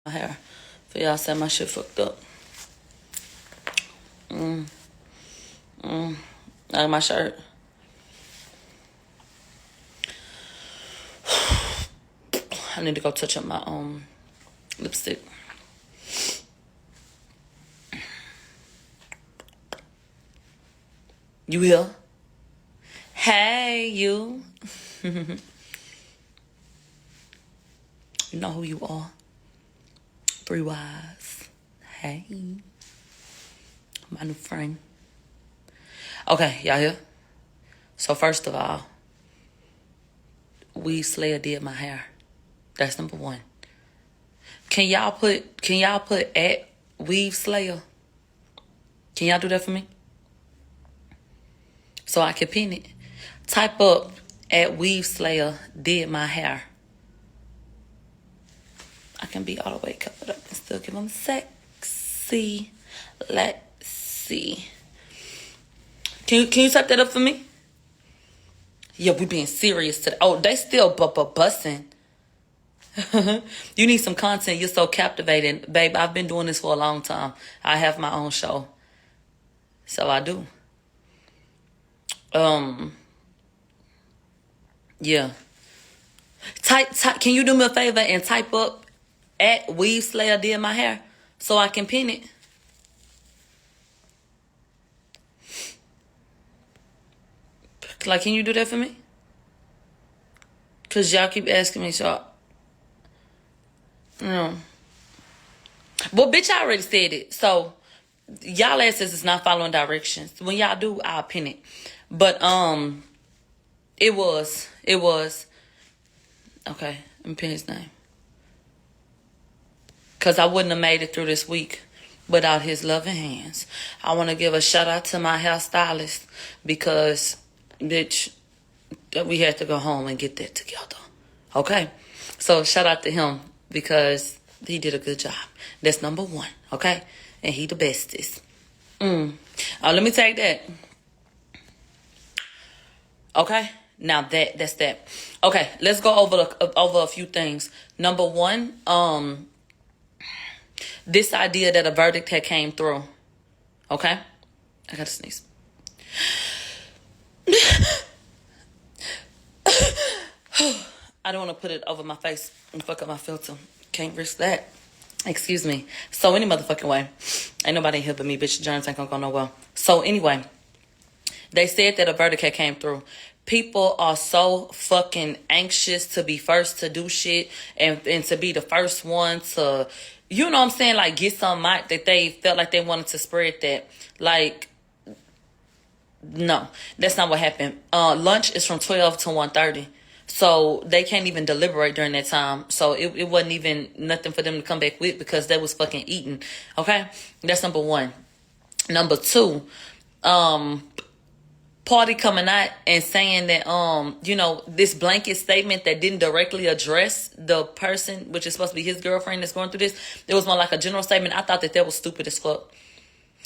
my hair. For y'all said my shit fucked up. Like my shirt. I need to go touch up my lipstick. You here? Hey, you. You know who you are. 3 Wise. Hey. My new friend. Okay, y'all here? So first of all, Weave Slayer did my hair. That's number 1. Can y'all put at Weave Slayer? Can y'all do that for me? So I can pin it. Type up at Weave Slayer did my hair. I can be all the way covered up and still give them sexy. Let's see. Can you type that up for me? Yeah, we being serious today. Oh, they still bussing. You need some content. You're so captivating. Babe, I've been doing this for a long time. I have my own show. So I do. Yeah. Type, can you do me a favor and type up at Weave Slayer did my hair so I can pin it? Like, can you do that for me? Because y'all keep asking me, so... No. Well, bitch, I already said it. So, y'all asses is not following directions. When y'all do, I'll pin it. But, it was... Okay, let me pin his name. Because I wouldn't have made it through this week without his loving hands. I want to give a shout out to my hairstylist because, bitch, we had to go home and get that together. Okay? So shout out to him because he did a good job. That's number 1. Okay? And he the bestest. Let me take that. Okay? Now that's that. Okay, let's go over a few things. Number 1, this idea that a verdict had came through. Okay? I gotta sneeze. I don't want to put it over my face and fuck up my filter. Can't risk that. Excuse me. So any motherfucking way. Ain't nobody in here but me, bitch. Germs ain't gonna go nowhere. So anyway, they said that a verdict had came through. People are so fucking anxious to be first to do shit and to be the first one to, you know what I'm saying, like get something out that they felt like they wanted to spread that. Like, no, that's not what happened. Lunch is from 12 to 1:30. So they can't even deliberate during that time. So it wasn't even nothing for them to come back with because they was fucking eating. Okay? That's number 1. Number 2, Party coming out and saying that, this blanket statement that didn't directly address the person, which is supposed to be his girlfriend that's going through this. It was more like a general statement. I thought that was stupid as fuck.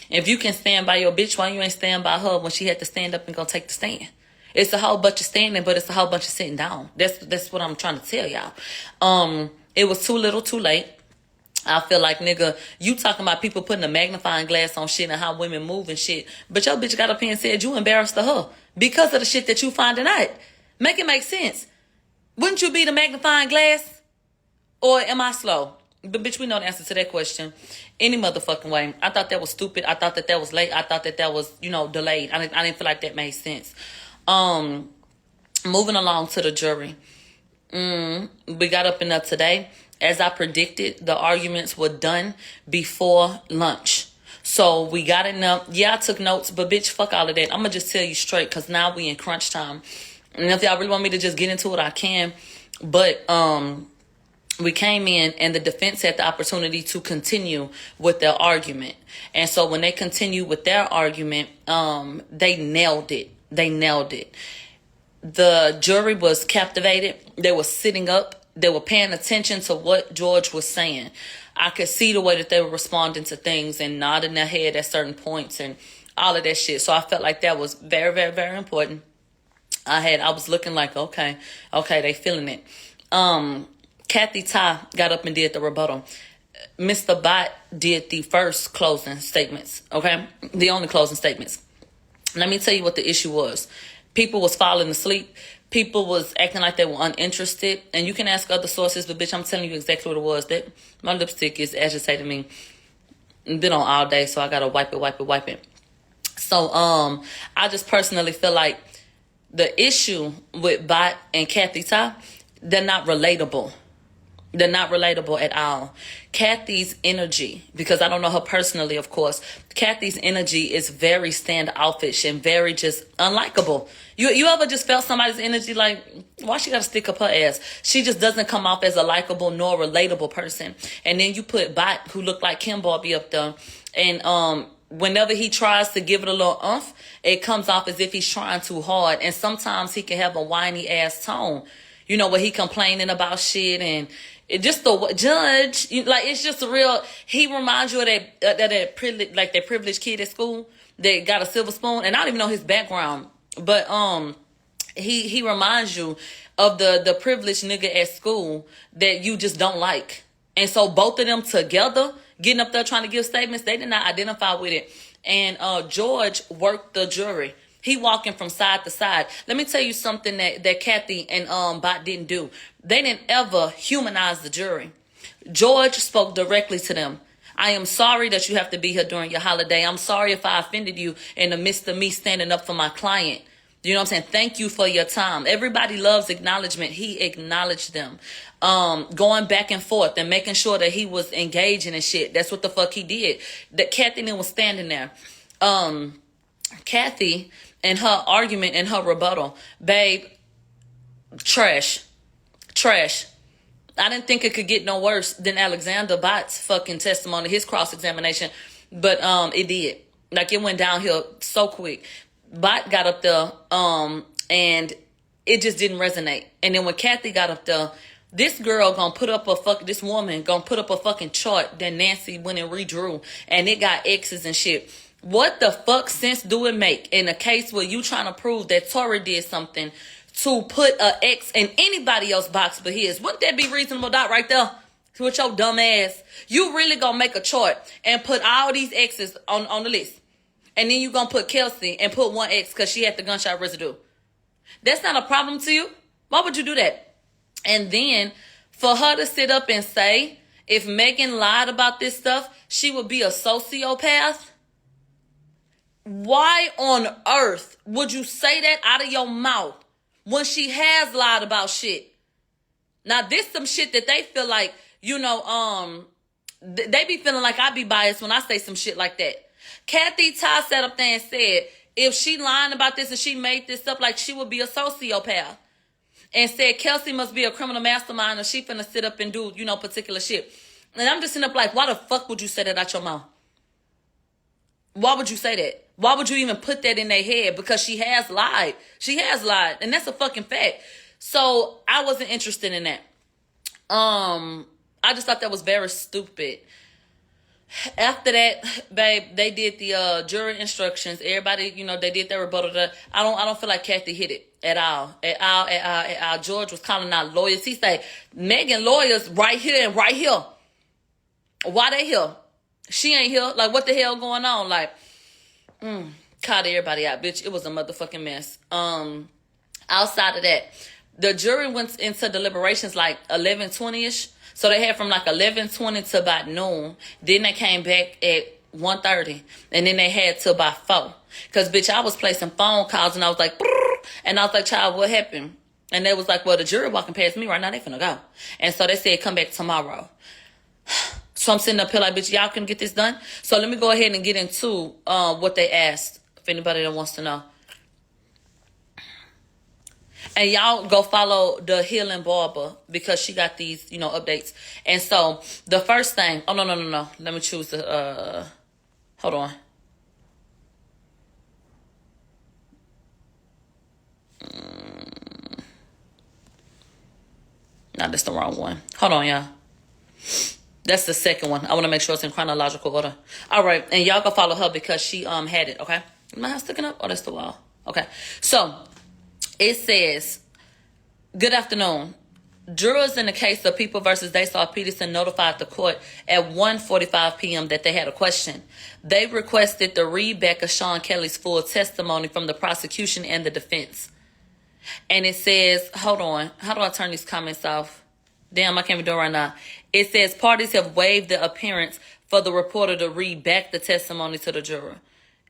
If you can stand by your bitch, why you ain't stand by her when she had to stand up and go take the stand? It's a whole bunch of standing, but it's a whole bunch of sitting down. That's what I'm trying to tell y'all. It was too little, too late. I feel like, nigga, you talking about people putting a magnifying glass on shit and how women move and shit. But your bitch got up here and said you embarrassed her because of the shit that you finding out. Make it make sense. Wouldn't you be the magnifying glass? Or am I slow? But bitch, we know the answer to that question. Any motherfucking way. I thought that was stupid. I thought that was late. I thought that was, delayed. I didn't feel like that made sense. Moving along to the jury. We got up and up today. As I predicted, the arguments were done before lunch. So we got enough. Yeah, I took notes, but bitch, fuck all of that. I'm going to just tell you straight because now we in crunch time. And if y'all really want me to just get into it, I can. But we came in and the defense had the opportunity to continue with their argument. And so when they continued with their argument, they nailed it. The jury was captivated. They were sitting up. They were paying attention to what George was saying. I could see the way that they were responding to things and nodding their head at certain points and all of that shit. So I felt like that was very, very, very important. I was looking like, okay, they feeling it. Kathy Ty got up and did the rebuttal. Mr. Bot did the first closing statements, okay? The only closing statements. Let me tell you what the issue was. People was falling asleep. People was acting like they were uninterested. And you can ask other sources, but bitch, I'm telling you exactly what it was. That my lipstick is agitating me. Been on all day, so I gotta wipe it. So I just personally feel like the issue with Bot and Kathy Ty, they're not relatable. They're not relatable at all. Kathy's energy, because I don't know her personally, of course. Kathy's energy is very standoffish and very just unlikable. You ever just felt somebody's energy like, why she gotta stick up her ass? She just doesn't come off as a likable nor relatable person. And then you put Bot, who looked like Kim Barbie, up there, and whenever he tries to give it a little oomph, it comes off as if he's trying too hard. And sometimes he can have a whiny ass tone, you know, where he complaining about shit and it just the judge, like, it's just a real. He reminds you of that privilege, like that privileged kid at school that got a silver spoon, and I don't even know his background, but he reminds you of the privileged nigga at school that you just don't like. And so both of them together, getting up there trying to give statements, they did not identify with it. And George worked the jury. He walking from side to side. Let me tell you something that Kathy and Bot didn't do. They didn't ever humanize the jury. George spoke directly to them. I am sorry that you have to be here during your holiday. I'm sorry if I offended you in the midst of me standing up for my client. You know what I'm saying? Thank you for your time. Everybody loves acknowledgement. He acknowledged them. Going back and forth and making sure that he was engaging and shit. That's what the fuck he did. That Kathy was standing there. Kathy and her argument and her rebuttal, babe, trash. I didn't think it could get no worse than Alexander Bot's fucking testimony, his cross-examination, but it did. Like, it went downhill so quick. Bot got up there, and it just didn't resonate. And then when Kathy got up there, this woman gonna put up a fucking chart that Nancy went and redrew, and it got X's and shit. What the fuck sense do it make in a case where you trying to prove that Tory did something to put a X in anybody else's box but his? Wouldn't that be reasonable, Dot, right there? With your dumb ass. You really gonna make a chart and put all these X's on the list. And then you gonna put Kelsey and put one X because she had the gunshot residue. That's not a problem to you? Why would you do that? And then for her to sit up and say, if Megan lied about this stuff, she would be a sociopath. Why on earth would you say that out of your mouth when she has lied about shit? Now, this some shit that they feel like, you know, they be feeling like I be biased when I say some shit like that. Kathy Ty sat up there and said, if she lying about this and she made this up, like, she would be a sociopath. And said Kelsey must be a criminal mastermind or she finna sit up and do, you know, particular shit. And I'm just sitting up like, why the fuck would you say that out your mouth? Why would you say that? Why would you even put that in their head? Because she has lied. She has lied. And that's a fucking fact. So I wasn't interested in that. I just thought that was very stupid. After that, babe, they did the jury instructions. Everybody, you know, they did their rebuttal. I don't feel like Kathy hit it at all. George was calling out lawyers. He said, Megan lawyers right here and right here. Why they here? She ain't here. Like, what the hell going on? Like, called everybody out, bitch. It was a motherfucking mess. Outside of that, the jury went into deliberations like 11:20ish. So they had from like 11:20 to about noon. Then they came back at 1:30. And then they had till about 4. Because, bitch, I was placing phone calls and I was like, brrr, and I was like, child, what happened? And they was like, well, the jury walking past me right now. They finna go. And so they said, come back tomorrow. So I'm sitting up here like, bitch, y'all can get this done? So let me go ahead and get into what they asked, if anybody that wants to know. And y'all go follow the Healing Barber because she got these, you know, updates. And so the first thing, oh, no. Let me choose the, hold on. No, that's the wrong one. Hold on, y'all. That's the second one. I want to make sure it's in chronological order. All right. And y'all go follow her because she had it, okay? Is my house sticking up? Oh, that's the wall. Okay. So it says, good afternoon. Jurors in the case of People versus Dayshaw Peterson notified the court at 1:45 p.m. that they had a question. They requested the readback of Sean Kelly's full testimony from the prosecution and the defense. And it says, hold on, how do I turn these comments off? Damn, I can't even do it right now. It says parties have waived the appearance for the reporter to read back the testimony to the juror.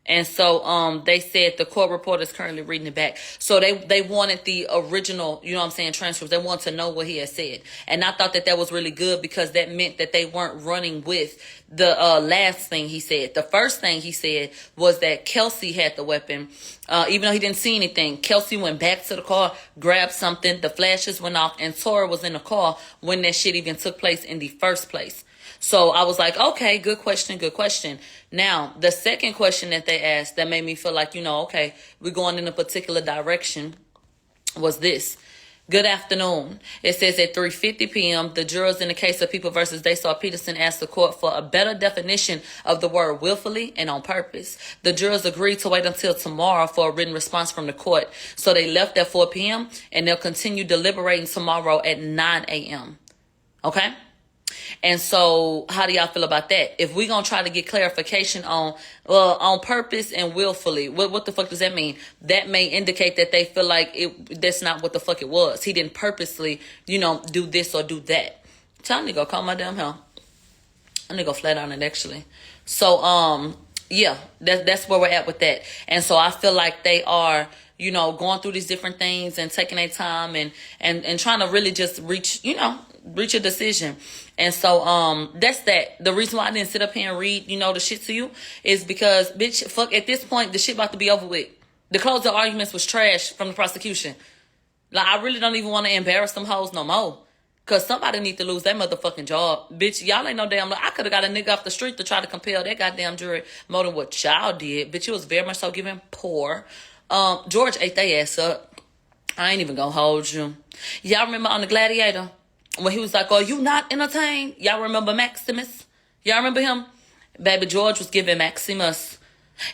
And so they said the court reporter is currently reading it back. So they wanted the original, you know what I'm saying, transcripts. They wanted to know what he had said. And I thought that was really good because that meant that they weren't running with the last thing he said. The first thing he said was that Kelsey had the weapon. Even though he didn't see anything, Kelsey went back to the car, grabbed something, the flashes went off, and Tory was in the car when that shit even took place in the first place. So I was like, okay, good question, good question. Now, the second question that they asked that made me feel like, okay, we're going in a particular direction was this. Good afternoon. It says at 3:50 p.m., the jurors in the case of People versus Dayshaw Peterson asked the court for a better definition of the word willfully and on purpose. The jurors agreed to wait until tomorrow for a written response from the court. So they left at 4 p.m. and they'll continue deliberating tomorrow at 9 a.m. Okay? And so how do y'all feel about that? If we're going to try to get clarification on purpose and willfully, what the fuck does that mean? That may indicate that they feel like that's not what the fuck it was. He didn't purposely, do this or do that. Tell me to go calm my damn hell. I'm going to go flat on it actually. So, yeah, that's where we're at with that. And so I feel like they are, going through these different things and taking their time and trying to really just reach a decision. And so that's that. The reason why I didn't sit up here and read, the shit to you is because, bitch, fuck, at this point, the shit about to be over with. The closing arguments was trash from the prosecution. Like, I really don't even want to embarrass them hoes no more. Because somebody need to lose their motherfucking job. Bitch, y'all ain't no damn... I could have got a nigga off the street to try to compel that goddamn jury more than what y'all did. Bitch, it was very much so giving poor. George ate their ass up. I ain't even gonna hold you. Y'all remember on The Gladiator? When he was like, "Are you not entertained?" Y'all remember Maximus? Y'all remember him? Baby George was giving Maximus.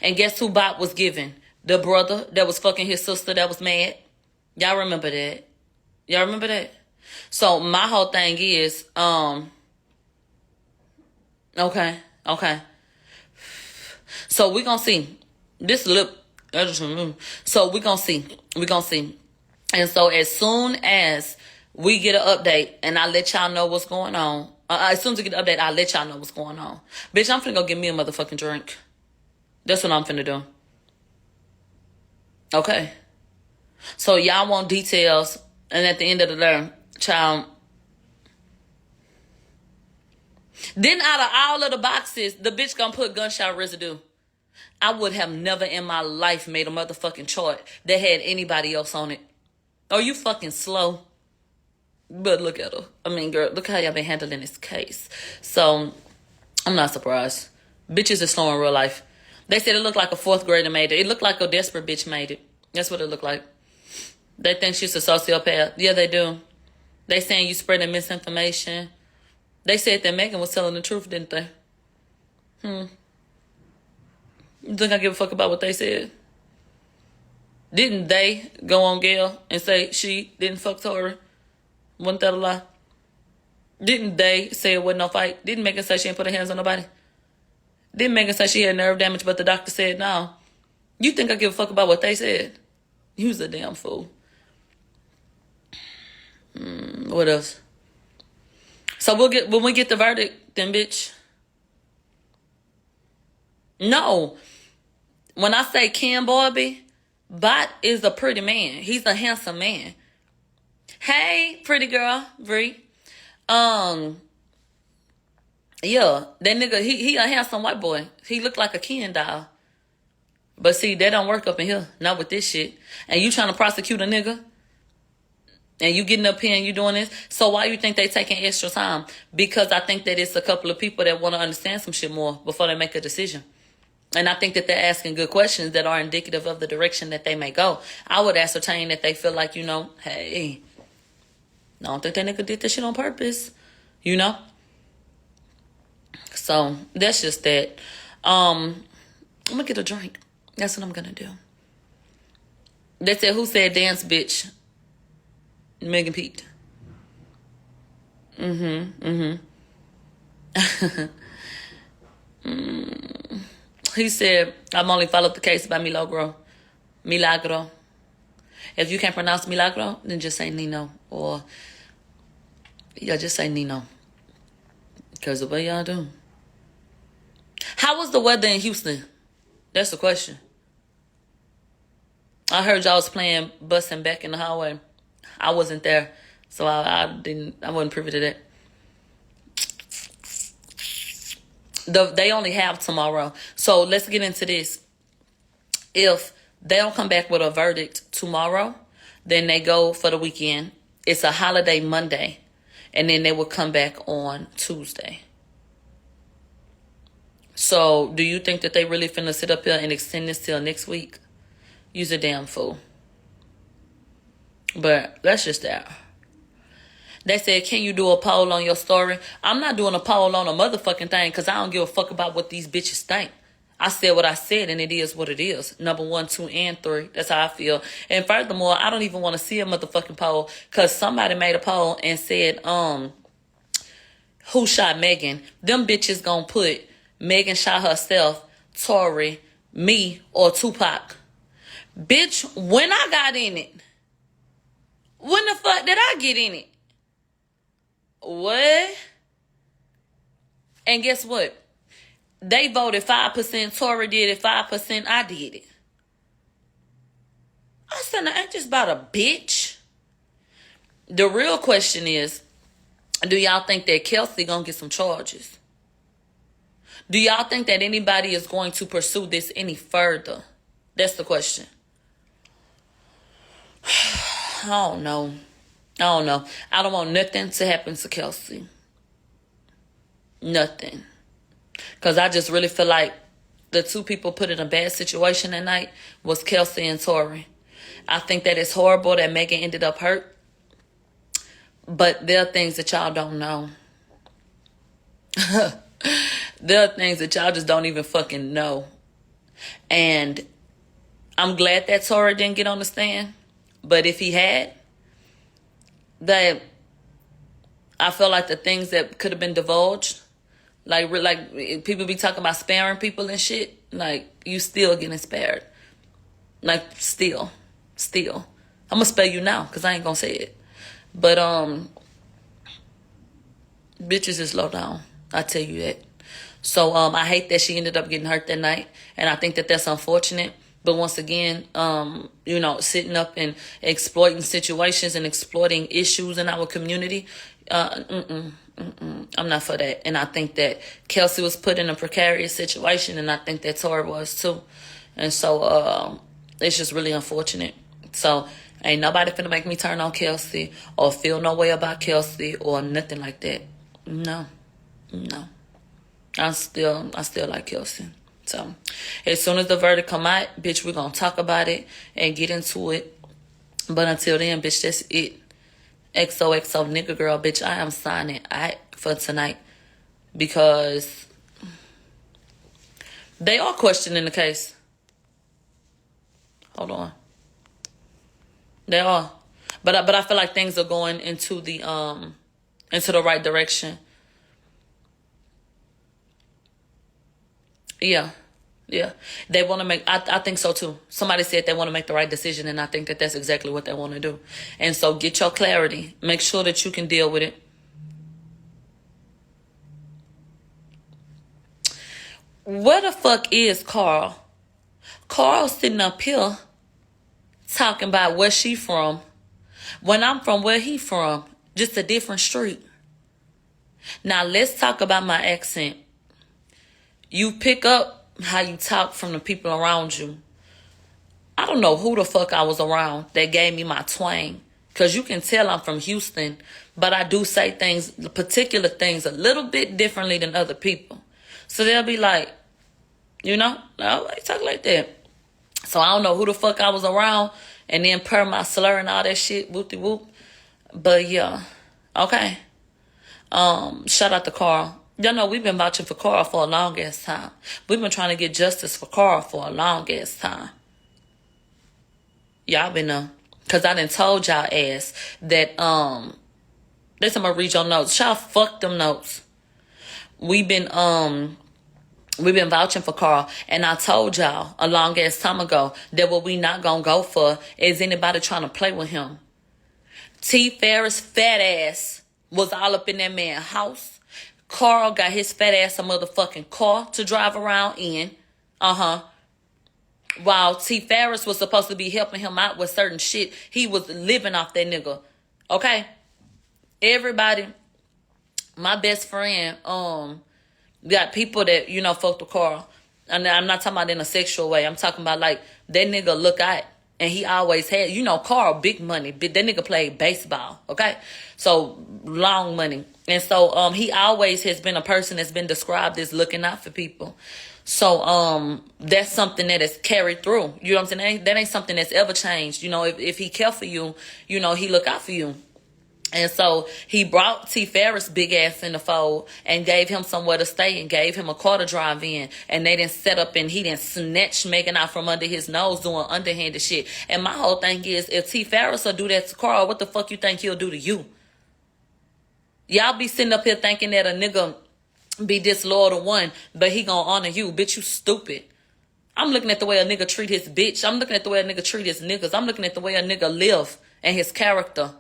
And guess who Bob was giving? The brother that was fucking his sister that was mad. Y'all remember that? Y'all remember that? So my whole thing is, okay. So we gonna see. This lip, so we gonna see. And so as soon as we get an update, and I'll let y'all know what's going on. As soon as we get an update, I'll let y'all know what's going on. Bitch, I'm finna go get me a motherfucking drink. That's what I'm finna do. Okay. So y'all want details, and at the end of the day, child. Then out of all of the boxes, the bitch gonna put gunshot residue. I would have never in my life made a motherfucking chart that had anybody else on it. Are you fucking slow? But look at her. I mean, girl, look how y'all been handling this case. So, I'm not surprised. Bitches are slow in real life. They said it looked like a fourth grader made it. It looked like a desperate bitch made it. That's what it looked like. They think she's a sociopath. Yeah, they do. They saying you spreading misinformation. They said that Megan was telling the truth, didn't they? You think I give a fuck about what they said? Didn't they go on Gail and say she didn't fuck Tory? Wasn't that a lie? Didn't they say it wasn't no fight? Didn't Megan say she didn't put her hands on nobody? Didn't Megan say she had nerve damage, but the doctor said no? You think I give a fuck about what they said? You was a damn fool. What else? So when we get the verdict, then bitch. No. When I say Ken Barbie, Bot is a pretty man. He's a handsome man. Hey, pretty girl, Bree. Yeah, that nigga, he a handsome white boy. He looked like a Ken doll. But see, that don't work up in here. Not with this shit. And you trying to prosecute a nigga? And you getting up here and you doing this? So why you think they taking extra time? Because I think that it's a couple of people that want to understand some shit more before they make a decision. And I think that they're asking good questions that are indicative of the direction that they may go. I would ascertain that they feel like, hey, I don't think that nigga did this shit on purpose. So that's just that. I'm gonna get a drink. That's what I'm gonna do. They said, who said dance, bitch? Megan Pete. He said, I'm only followed the case by MilaGro. MilaGro. If you can't pronounce MilaGro, then just say Nino. Or, yeah, just say Nino. Because the way y'all do. How was the weather in Houston? That's the question. I heard y'all was playing Bustin' Back in the Hallway. I wasn't there. So I wasn't privy to that. They only have tomorrow. So let's get into this. If they don't come back with a verdict tomorrow, then they go for the weekend. It's a holiday Monday. And then they will come back on Tuesday. So do you think that they really finna sit up here and extend this till next week? You's a damn fool. But that's just that. They said, can you do a poll on your story? I'm not doing a poll on a motherfucking thing because I don't give a fuck about what these bitches think. I said what I said, and it is what it is. Number 1, 2, and 3. That's how I feel. And furthermore, I don't even want to see a motherfucking poll because somebody made a poll and said, who shot Megan? Them bitches gonna put Megan shot herself, Tory, me, or Tupac. Bitch, when I got in it, when the fuck did I get in it? What? And guess what? They voted 5%. Tory did it 5%. I did it. I said, I ain't just about a bitch. The real question is, do y'all think that Kelsey gonna get some charges? Do y'all think that anybody is going to pursue this any further? That's the question. I don't know. I don't want nothing to happen to Kelsey. Nothing. Because I just really feel like the two people put in a bad situation that night was Kelsey and Tory. I think that it's horrible that Megan ended up hurt. But there are things that y'all don't know. There are things that y'all just don't even fucking know. And I'm glad that Tory didn't get on the stand. But if he had, that I feel like the things that could have been divulged, like people be talking about sparing people and shit, like you still getting spared. Like still. I'm gonna spare you now because I ain't gonna say it. But bitches is low down. I tell you that. So I hate that she ended up getting hurt that night, and I think that that's unfortunate. But once again, sitting up and exploiting situations and exploiting issues in our community, I'm not for that. And I think that Kelsey was put in a precarious situation, and I think that Tory was too. And so it's just really unfortunate. So ain't nobody finna make me turn on Kelsey or feel no way about Kelsey or nothing like that. No. I still like Kelsey. So, as soon as the verdict come out, bitch, we're going to talk about it and get into it. But until then, bitch, that's it. XOXO nigga girl, bitch, I am signing out for tonight. Because they are questioning the case. Hold on. They are. But I feel like things are going into the right direction. Yeah. They want to make, I think so too. Somebody said they want to make the right decision, and I think that that's exactly what they want to do. And so get your clarity. Make sure that you can deal with it. Where the fuck is Carl? Carl's sitting up here talking about where she from. When I'm from where he from, just a different street. Now let's talk about my accent. You pick up how you talk from the people around you. I don't know who the fuck I was around that gave me my twang. Because you can tell I'm from Houston. But I do say things, particular things, a little bit differently than other people. So they'll be like, no, I talk like that. So I don't know who the fuck I was around. And then per my slur and all that shit, whoop-de-whoop. But yeah, okay. Shout out to Carl. Y'all know we've been vouching for Carl for a long ass time. We've been trying to get justice for Carl for a long ass time. Y'all been Cause I done told y'all ass that They said, I'm gonna read your notes. Y'all fuck them notes. We've been vouching for Carl, and I told y'all a long ass time ago that what we not gonna go for is anybody trying to play with him. T. Ferris' fat ass was all up in that man's house. Carl got his fat ass a motherfucking car to drive around in. While T. Ferris was supposed to be helping him out with certain shit, he was living off that nigga. Okay? Everybody, my best friend, got people that, fuck with Carl. And I'm not talking about in a sexual way. I'm talking about like that nigga look out. And he always had, Carl, big money. That nigga played baseball, okay? So, long money. And so, he always has been a person that's been described as looking out for people. So, that's something that is carried through. You know what I'm saying? That ain't something that's ever changed. If he care for you, he look out for you. And so he brought T. Ferris' big ass in the fold and gave him somewhere to stay and gave him a car to drive in. And they didn't set up and he didn't snatch Megan out from under his nose doing underhanded shit. And my whole thing is, if T. Ferris will do that to Carl, what the fuck you think he'll do to you? Y'all be sitting up here thinking that a nigga be disloyal to one, but he gonna honor you. Bitch, you stupid. I'm looking at the way a nigga treat his bitch. I'm looking at the way a nigga treat his niggas. I'm looking at the way a nigga live and his character.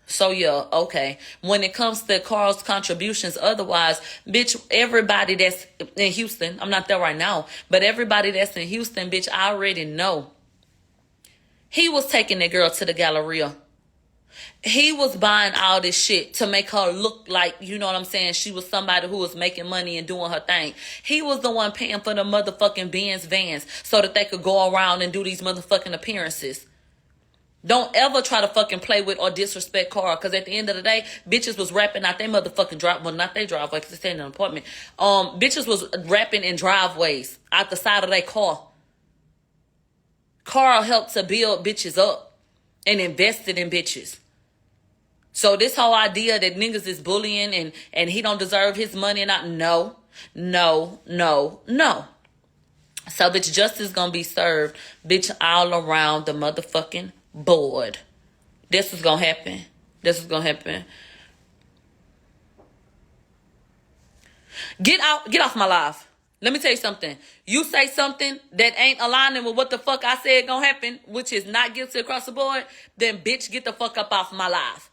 So, yeah, okay. When it comes to Carl's contributions, otherwise, bitch, everybody that's in Houston, I'm not there right now, but everybody that's in Houston, bitch, I already know. He was taking that girl to the Galleria. He was buying all this shit to make her look like, you know what I'm saying, she was somebody who was making money and doing her thing. He was the one paying for the motherfucking Benz vans so that they could go around and do these motherfucking appearances. Don't ever try to fucking play with or disrespect Carl, because at the end of the day, bitches was rapping out their motherfucking drive. Well, not their driveway, because they stay in an apartment. Bitches was rapping in driveways out the side of their car. Carl helped to build bitches up and invested in bitches. So this whole idea that niggas is bullying and he don't deserve his money and not, no. So bitch, justice gonna be served, bitch, all around the motherfucking board. This was gonna happen. Get off my live. Let me tell you something. You say something that ain't aligning with what the fuck I said gonna happen, which is not guilty across the board, then bitch, get the fuck up off my live.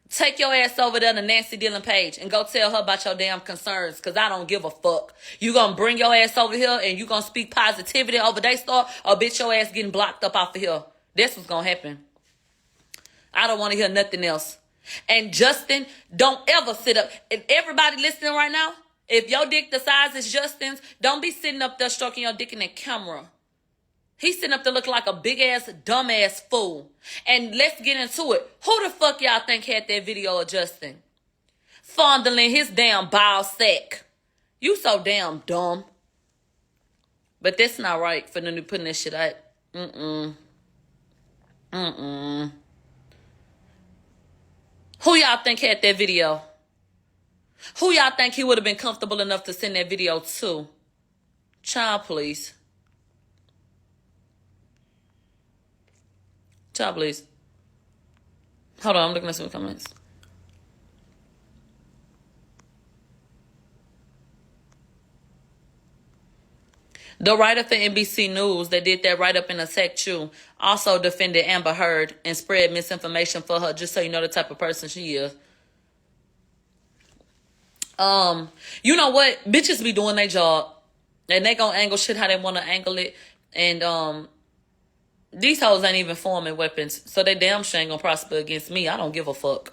Take your ass over there to Nancy Dillon page and go tell her about your damn concerns, because I don't give a fuck. You gonna bring your ass over here and you gonna speak positivity over they store, or bitch, your ass getting blocked up off of here. That's what's gonna happen. I don't want to hear nothing else. And Justin, don't ever sit up. And everybody listening right now, if your dick the size is Justin's, don't be sitting up there stroking your dick in the camera. He's sitting up there looking like a big-ass, dumb-ass fool. And let's get into it. Who the fuck y'all think had that video of Justin fondling his damn ball sack? You so damn dumb. But that's not right for them to putting this shit out. Who y'all think had that video? Who y'all think he would have been comfortable enough to send that video to? Child, please. Child, please. Hold on, I'm looking at some comments. The writer for NBC News that did that write-up and attacked you also defended Amber Heard and spread misinformation for her, just so you know the type of person she is. You know what? Bitches be doing their job. And they gonna angle shit how they want to angle it. And, these hoes ain't even forming weapons. So they damn sure ain't gonna prosper against me. I don't give a fuck.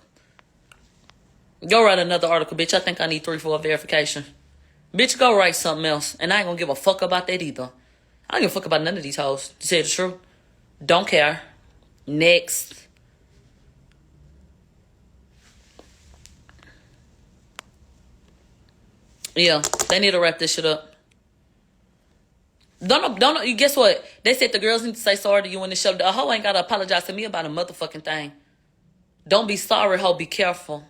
Go write another article, bitch. I think I need 3 for a verification. Bitch, go write something else. And I ain't gonna give a fuck about that either. I don't give a fuck about none of these hoes, to tell you the truth. Don't care. Next. Yeah, they need to wrap this shit up. Don't. You guess what? They said the girls need to say sorry to you in the show. A hoe ain't gotta apologize to me about a motherfucking thing. Don't be sorry, hoe. Be careful.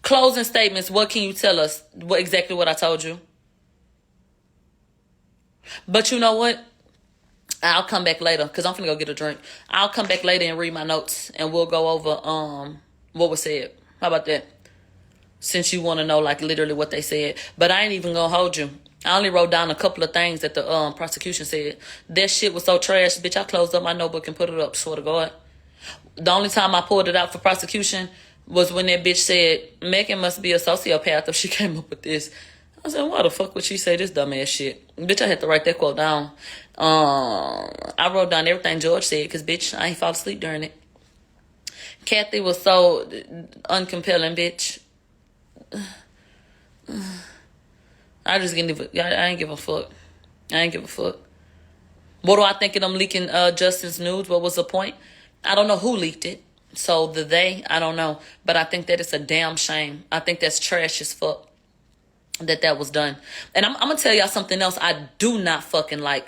Closing statements. What can you tell us? Exactly what I told you. But you know what? I'll come back later because I'm finna go get a drink. I'll come back later and read my notes and we'll go over what was said. How about that? Since you want to know like literally what they said. But I ain't even gonna hold you. I only wrote down a couple of things that the prosecution said. That shit was so trash, bitch. I closed up my notebook and put it up, swear to God. The only time I pulled it out for prosecution was when that bitch said, Megan must be a sociopath if she came up with this. I said, why the fuck would she say this dumbass shit? Bitch, I had to write that quote down. I wrote down everything George said because, bitch, I ain't fall asleep during it. Kathy was so uncompelling, bitch. I ain't give a fuck. I ain't give a fuck. What do I think of them leaking Justin's nudes? What was the point? I don't know who leaked it. So I don't know. But I think that it's a damn shame. I think that's trash as fuck that was done. And I'm going to tell y'all something else I do not fucking like.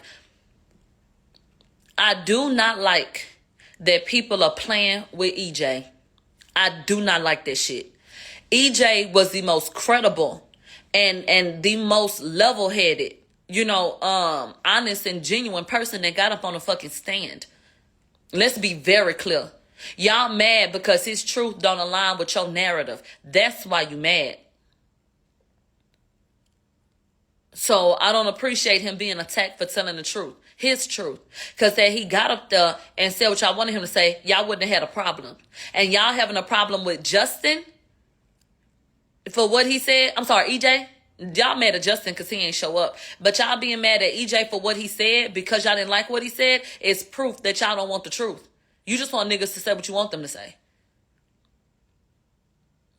I do not like that people are playing with EJ. I do not like that shit. EJ was the most credible and the most level-headed, honest and genuine person that got up on a fucking stand. Let's be very clear. Y'all mad because his truth don't align with your narrative. That's why you mad. So I don't appreciate him being attacked for telling the truth. His truth. Because that he got up there and said what y'all wanted him to say, y'all wouldn't have had a problem. And y'all having a problem with Justin for what he said. I'm sorry, EJ. Y'all mad at Justin because he ain't show up. But y'all being mad at EJ for what he said because y'all didn't like what he said is proof that y'all don't want the truth. You just want niggas to say what you want them to say.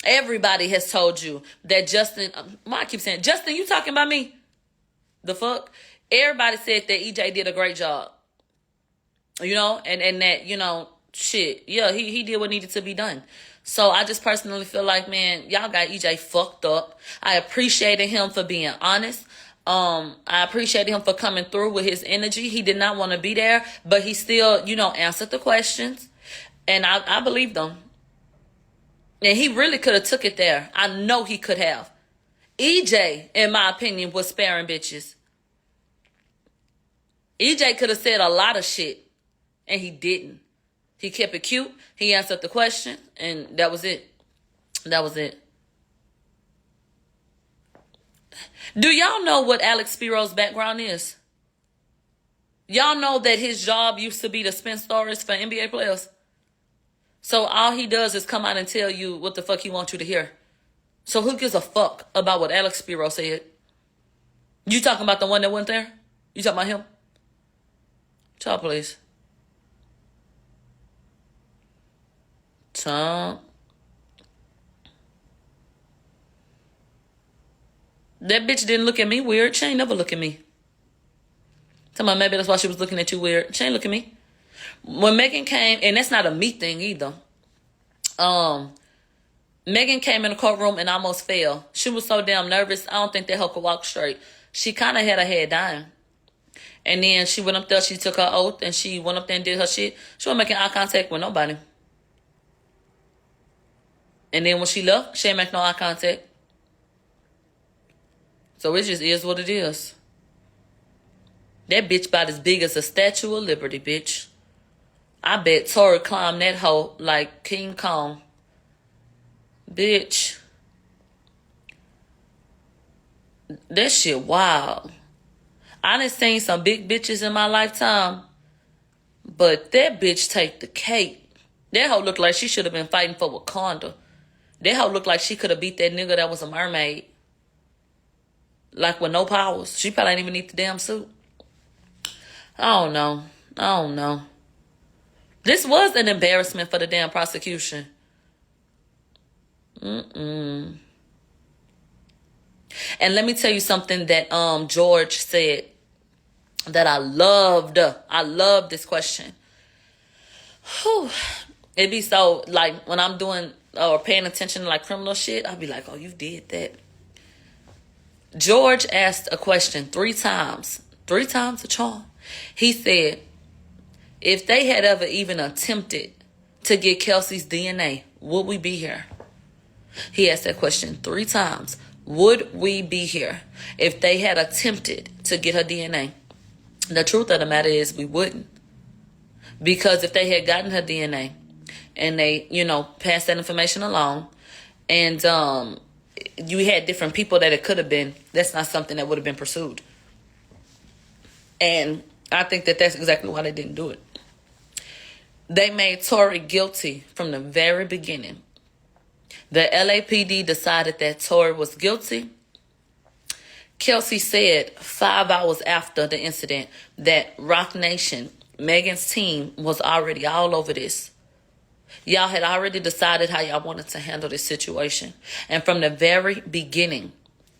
Everybody has told you that Justin, I keep saying, Justin, you talking about me? The fuck? Everybody said that EJ did a great job. And that, shit. Yeah, he did what needed to be done. So I just personally feel like, man, y'all got EJ fucked up. I appreciated him for being honest. I appreciated him for coming through with his energy. He did not want to be there, but he still, answered the questions. And I believed him. And he really could have took it there. I know he could have. EJ, in my opinion, was sparing bitches. EJ could have said a lot of shit, and he didn't. He kept it cute. He answered the question, and that was it. That was it. Do y'all know what Alex Spiro's background is? Y'all know that his job used to be to spin stories for NBA players? So all he does is come out and tell you what the fuck he wants you to hear. So who gives a fuck about what Alex Spiro said? You talking about the one that went there? You talking about him? Talk, please. Tom. That bitch didn't look at me weird. She ain't never look at me. Tell me maybe that's why she was looking at you weird. She ain't look at me. When Megan came, and that's not a me thing either. Megan came in the courtroom and almost fell. She was so damn nervous. I don't think that her could walk straight. She kind of had her head down. And then she went up there, she took her oath, and she went up there and did her shit. She wasn't making eye contact with nobody. And then when she left, she ain't make no eye contact. So it just is what it is. That bitch about as big as a Statue of Liberty, bitch. I bet Tory climbed that hoe like King Kong. Bitch. That shit wild. I done seen some big bitches in my lifetime. But that bitch take the cake. That hoe looked like she should have been fighting for Wakanda. That hoe looked like she could have beat that nigga that was a mermaid. Like with no powers. She probably ain't even need the damn suit. I don't know. This was an embarrassment for the damn prosecution. And let me tell you something that George said that I loved. I love this question. Whew. It be so, like, when I'm doing or paying attention to, like, criminal shit, I'll be like, oh, you did that. George asked a question 3 times. 3 times a charm. He said, if they had ever even attempted to get Kelsey's DNA, would we be here? He asked that question 3 times. Would we be here if they had attempted to get her DNA? The truth of the matter is we wouldn't. Because if they had gotten her DNA and they, passed that information along, and you had different people that it could have been, that's not something that would have been pursued. And I think that that's exactly why they didn't do it. They made Tory guilty from the very beginning. The LAPD decided that Tory was guilty. Kelsey said 5 hours after the incident that Rock Nation, Megan's team, was already all over this. Y'all had already decided how y'all wanted to handle this situation. And from the very beginning,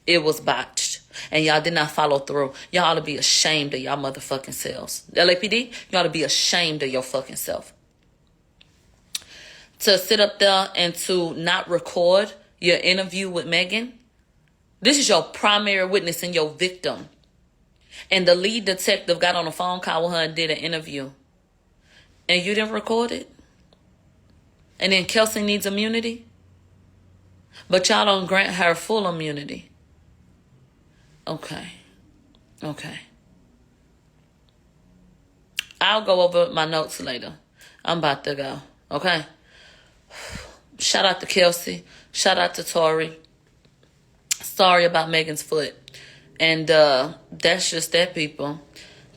it was botched. And y'all did not follow through. Y'all ought to be ashamed of y'all motherfucking selves. LAPD, y'all ought to be ashamed of your fucking self. To sit up there and to not record your interview with Megan. This is your primary witness and your victim. And the lead detective got on a phone call with her and did an interview. And you didn't record it? And then Kelsey needs immunity? But y'all don't grant her full immunity. Okay. I'll go over my notes later. I'm about to go. Okay? Shout out to Kelsey. Shout out to Tory. Sorry about Megan's foot. And that's just that, people.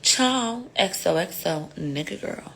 Ciao. XOXO, nigga girl.